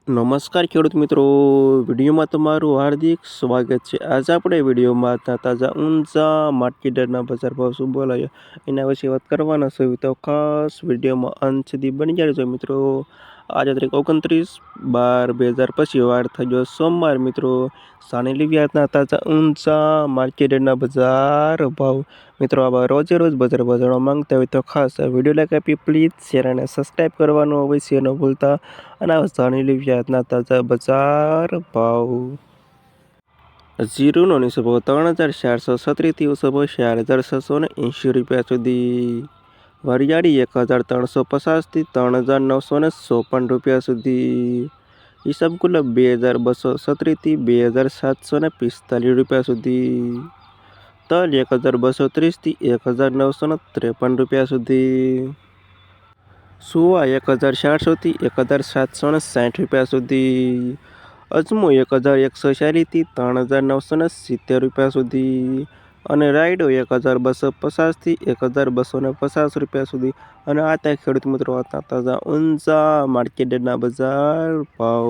નમસ્કાર ખેડૂત મિત્રો, વિડીયોમાં તમારું હાર્દિક સ્વાગત છે। આજે આપણે વિડીયોમાં તાજા ઊંચા માર્કેટના બજાર ભાવ શું બોલાયા એના વિશે વાત કરવાના છે, તો ખાસ વિડીયોમાં અંત સુધી બની જાય છે મિત્રો। આજે તારીખ 29/12/2025 વાર થઈ ગયો સોમવાર મિત્રો। સાની લીવિયાતના તાજા ઊંચા માર્કેટના બજાર ભાવ મિત્રો આવા રોજે રોજ બજાર ભાવ જાણવા માંગતા હોય તો ખાસ વિડીયો લાઈક આપી પ્લીઝ શેર અને સબસ્ક્રાઈબ કરવાનું અવશ્ય ન ભૂલતા। અને સાની લીવિયાતના તાજા બજાર ભાવ જીરુનો નીચો ભાવ 3,436થી ઊંચો ભાવ 4,680 રૂપિયા સુધી। વરિયાળી 1,350થી 3,954 રૂપિયા સુધી। ઈસબગુલ 2,270થી 2,745 રૂપિયા સુધી। તલ 1,230થી 1,953 રૂપિયા સુધી। સુવા 1,400થી 1,760 રૂપિયા સુધી। અજમો 1,140થી 3,970 રૂપિયા સુધી। અને રાયડો 1,250થી 1,250 રૂપિયા સુધી। અને આ ખેડૂત મિત્રો હતા તાજા ઊંચા માર્કેટના બજાર ભાવ।